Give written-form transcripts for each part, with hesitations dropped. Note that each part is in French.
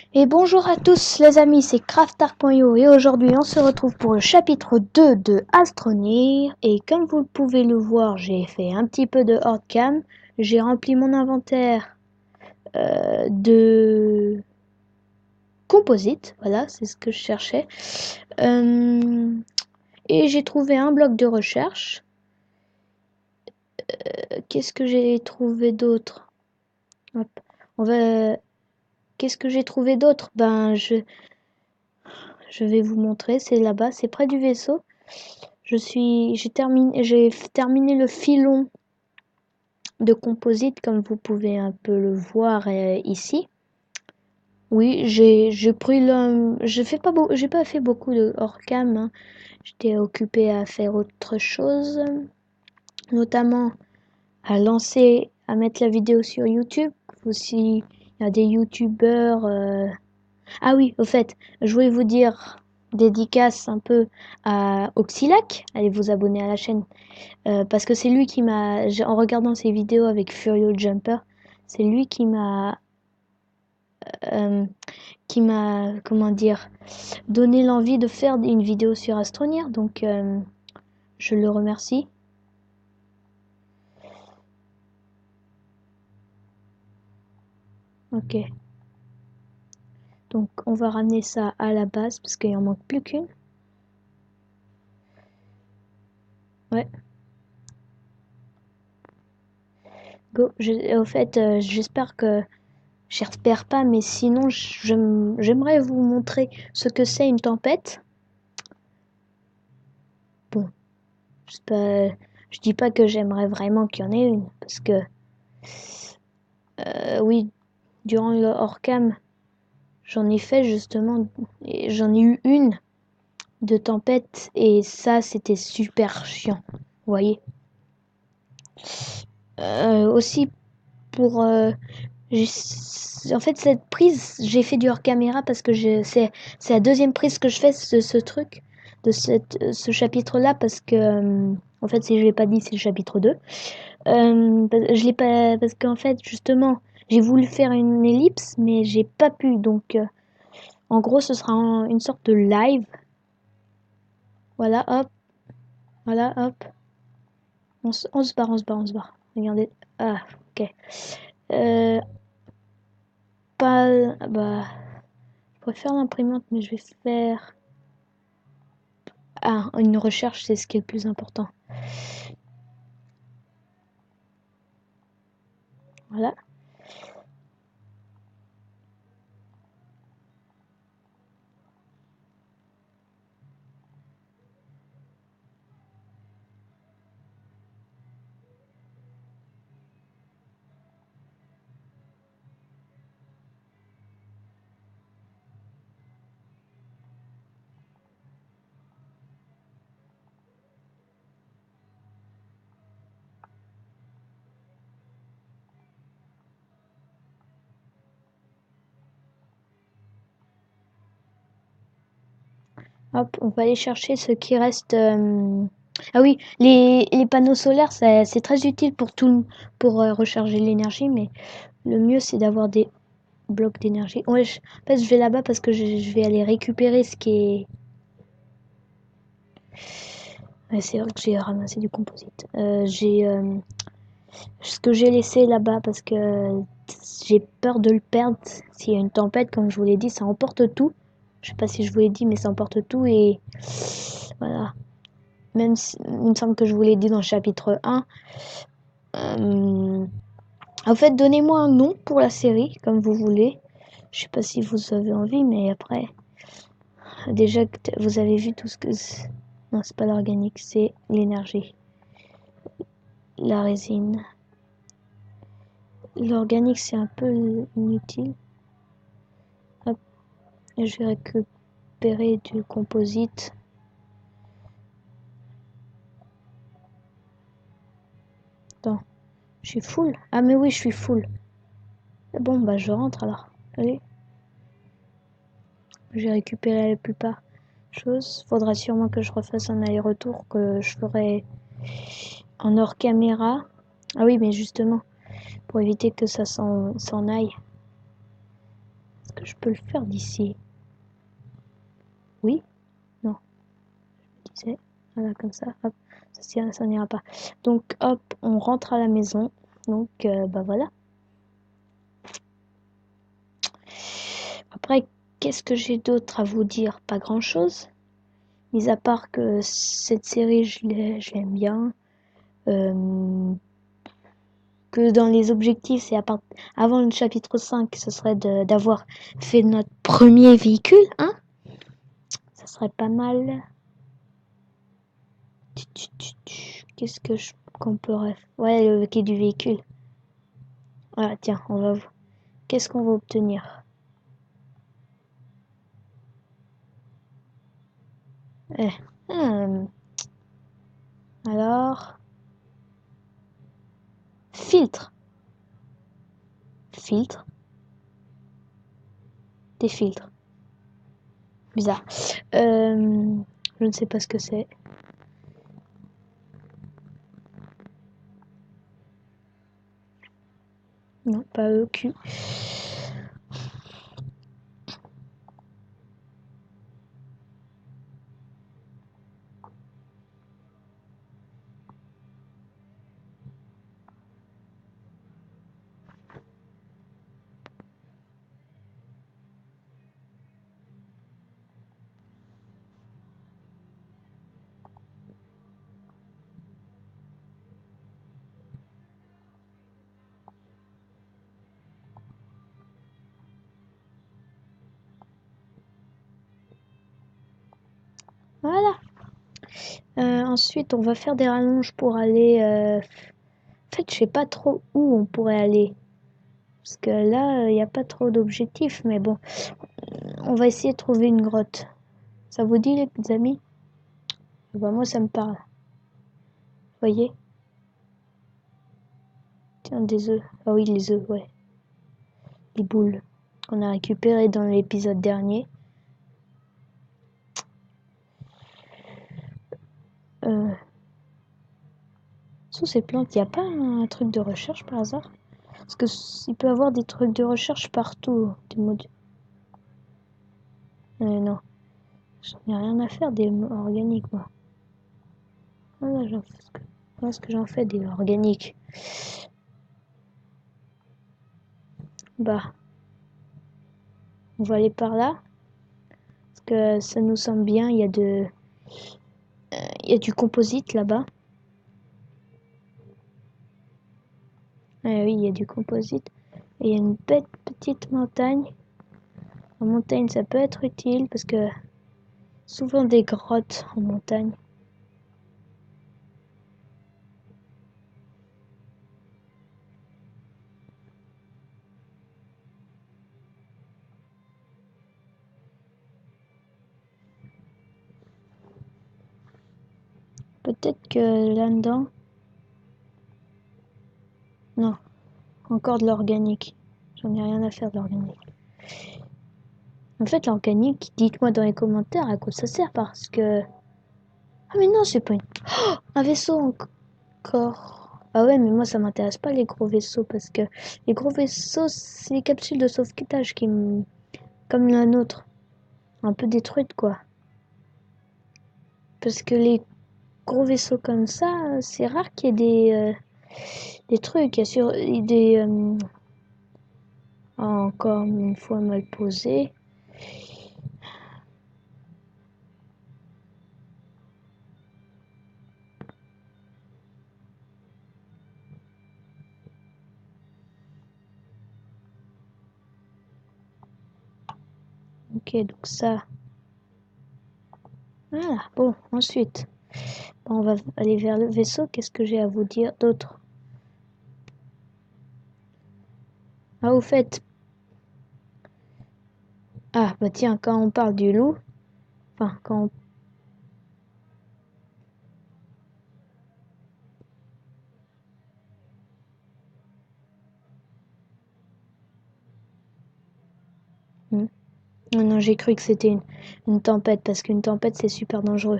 Et bonjour à tous les amis, c'est Craftar.io et aujourd'hui on se retrouve pour le chapitre 2 de Astroneer. Et comme vous pouvez le voir, j'ai fait un petit peu de hors cam, j'ai rempli mon inventaire de composite, voilà, c'est ce que je cherchais. Et j'ai trouvé un bloc de recherche. Qu'est-ce que j'ai trouvé d'autre? Hop, on va... Qu'est-ce que j'ai trouvé d'autre? Je vais vous montrer, c'est là-bas, c'est près du vaisseau. J'ai terminé le filon de composite comme vous pouvez un peu le voir ici. Oui, j'ai pas fait beaucoup de hors cam, hein. J'étais occupée à faire autre chose, notamment à mettre la vidéo sur YouTube. Aussi, il y a des youtubeurs. Ah oui, au fait, je voulais vous dire dédicace un peu à Oxylac. Allez vous abonner à la chaîne. Parce que c'est lui en regardant ses vidéos avec Furio Jumper, c'est lui euh, comment dire, donné l'envie de faire une vidéo sur Astroneer. Donc, je le remercie. Ok. Donc, on va ramener ça à la base parce qu'il en manque plus qu'une. Ouais. Go. Au fait, j'espère pas, mais sinon, j'aimerais vous montrer ce que c'est une tempête. Bon, je dis pas que j'aimerais vraiment qu'il y en ait une, parce que, oui, durant le hors-cam, j'en ai fait justement, et j'en ai eu une de tempête, et ça, c'était super chiant, vous voyez. Aussi, pour... en fait, cette prise, j'ai fait du hors-caméra parce que c'est la deuxième prise que je fais, ce truc, ce chapitre-là, parce que, en fait, si je l'ai pas dit, c'est le chapitre 2. Je l'ai pas, parce qu'en fait, justement, j'ai voulu faire une ellipse, mais j'ai pas pu, donc, en gros, ce sera une sorte de live. Voilà, hop, voilà, hop. On se barre, on se barre, on se barre. Regardez. Ah, ok. Euh, pas... Bah... Je préfère l'imprimante, mais je vais faire... Ah, une recherche, c'est ce qui est le plus important. Voilà. Hop, on va aller chercher ce qui reste... Ah oui, les panneaux solaires, c'est très utile pour recharger l'énergie, mais le mieux, c'est d'avoir des blocs d'énergie. Ouais, en fait, je vais là-bas parce que je vais aller récupérer ce qui est... Ouais, c'est vrai que j'ai ramassé du composite. J'ai ce que j'ai laissé là-bas parce que j'ai peur de le perdre. S'il y a une tempête, comme je vous l'ai dit, ça emporte tout. Je sais pas si je vous l'ai dit, mais ça emporte tout et voilà. Même si, il me semble que je vous l'ai dit dans le chapitre 1. En fait, donnez-moi un nom pour la série, comme vous voulez. Je sais pas si vous avez envie, mais après, déjà que vous avez vu tout ce que... Non, c'est pas l'organique, c'est l'énergie. La résine. L'organique, c'est un peu inutile. Hop, et je vais récupérer du composite. Attends, je suis full? Ah, mais oui, je suis full. Bon, bah, je rentre alors. Allez, j'ai récupéré la plupart des choses. Faudra sûrement que je refasse un aller-retour que je ferai en hors caméra. Ah oui, mais justement, pour éviter que ça s'en aille. Est-ce que je peux le faire d'ici? Oui? Non. Je disais. Voilà, comme ça. Hop. Ça n'ira pas. Donc, hop, on rentre à la maison. Donc, bah voilà. Après, qu'est-ce que j'ai d'autre à vous dire? Pas grand-chose. Mis à part que cette série, je l'aime bien. Euh, que dans les objectifs, c'est avant le chapitre 5, ce serait d'avoir fait notre premier véhicule, hein? Ça serait pas mal. Qu'est-ce qu'on pourrait... Ouais, le quai du véhicule. Voilà, tiens, Qu'est-ce qu'on va obtenir? Eh, hum, alors... Filtre. Filtre. Des filtres. Bizarre. Je ne sais pas ce que c'est. Non, pas EQ. Voilà. Ensuite, on va faire des rallonges pour aller... En fait, je sais pas trop où on pourrait aller. Parce que là, il n'y a pas trop d'objectifs. Mais bon, on va essayer de trouver une grotte. Ça vous dit, les amis? Bah, moi, ça me parle. Vous voyez? Tiens, des œufs. Ah oui, les œufs, ouais. Les boules qu'on a récupérées dans l'épisode dernier. Sous ces plantes, il n'y a pas un truc de recherche par hasard? Parce que il peut y avoir des trucs de recherche partout. Des modes. Non, j'en ai rien à faire des organiques, moi. Voilà, ce que j'en fais des organiques. Bah, on va aller par là. Parce que ça nous semble bien. Il y a du composite là-bas. Ah oui, il y a du composite. Et il y a une belle petite montagne. En montagne, ça peut être utile parce que souvent des grottes en montagne. Peut-être que là-dedans... Non, encore de l'organique. J'en ai rien à faire de l'organique. En fait, l'organique, dites-moi dans les commentaires à quoi ça sert parce que... Ah mais non, c'est pas une... Oh, un vaisseau encore. Ah ouais, mais moi ça m'intéresse pas les gros vaisseaux parce que les gros vaisseaux, c'est les capsules de sauvetage qui me... Comme la nôtre. Un peu détruite quoi. Parce que les gros vaisseaux comme ça, c'est rare qu'il y ait des trucs. Il y a des... encore une fois mal posé. Ok, donc ça... Voilà, bon, ensuite... Bon, on va aller vers le vaisseau. Qu'est-ce que j'ai à vous dire d'autre? Ah, au fait... Ah, bah tiens, quand on parle du loup... Enfin, quand on... Hmm. Non, non, j'ai cru que c'était une tempête, parce qu'une tempête, c'est super dangereux.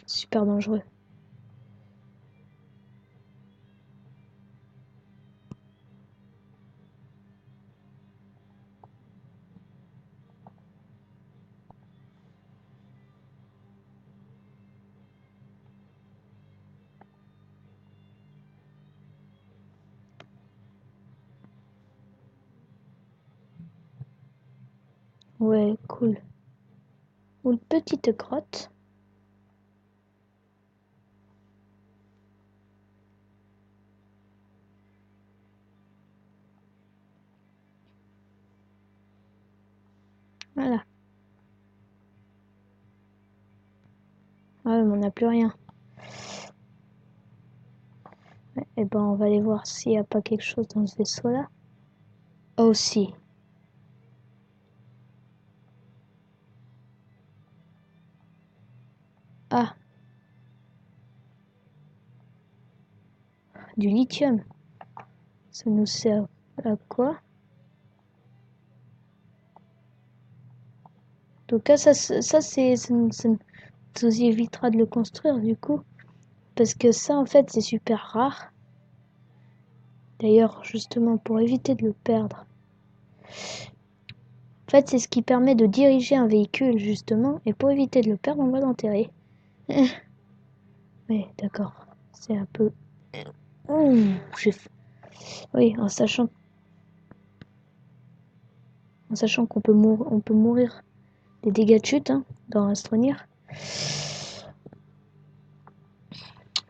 Super dangereux. Ouais, cool. Une petite grotte. Voilà. Ah, mais on n'a plus rien. Et ben, on va aller voir s'il n'y a pas quelque chose dans ce vaisseau-là. Oh, si. Ah, du lithium. Ça nous sert à quoi? En tout cas, ça nous évitera de le construire, du coup. Parce que ça, en fait, c'est super rare. D'ailleurs, justement, pour éviter de le perdre. En fait, c'est ce qui permet de diriger un véhicule, justement. Et pour éviter de le perdre, on va l'enterrer. Oui, d'accord. C'est un peu... Ouh, oui, en sachant qu'on on peut mourir des dégâts de chute, hein, dans Astronir.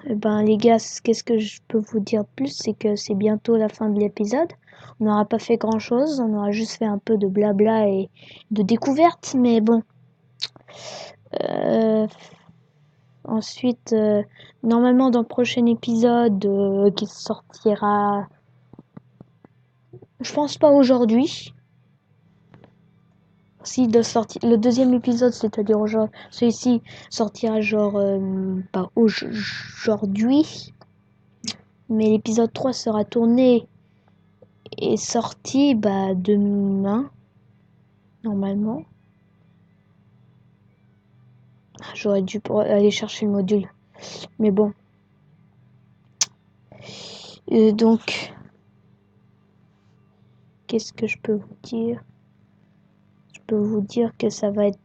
Eh ben, les gars, qu'est-ce que je peux vous dire de plus? C'est que c'est bientôt la fin de l'épisode. On n'aura pas fait grand-chose. On aura juste fait un peu de blabla et de découverte. Mais bon. Euh, ensuite, normalement, dans le prochain épisode qui sortira, je pense pas aujourd'hui. Si le deuxième épisode, c'est-à-dire celui-ci sortira genre pas aujourd'hui, mais l'épisode 3 sera tourné et sorti demain, normalement. J'aurais dû aller chercher le module. Mais bon. Donc, qu'est-ce que je peux vous dire? Je peux vous dire que ça va être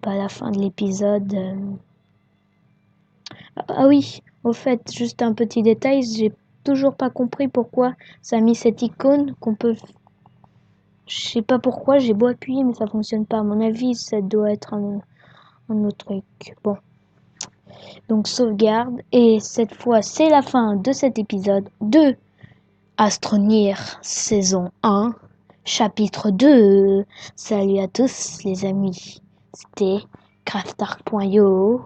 la fin de l'épisode. Ah oui, au fait, juste un petit détail, j'ai toujours pas compris pourquoi ça a mis cette icône qu'on peut. Je sais pas pourquoi, j'ai beau appuyer, mais ça fonctionne pas. À mon avis, ça doit être un autre truc. Bon. Donc sauvegarde. Et cette fois, c'est la fin de cet épisode de Astronir saison 1, chapitre 2. Salut à tous les amis. C'était craftark.io.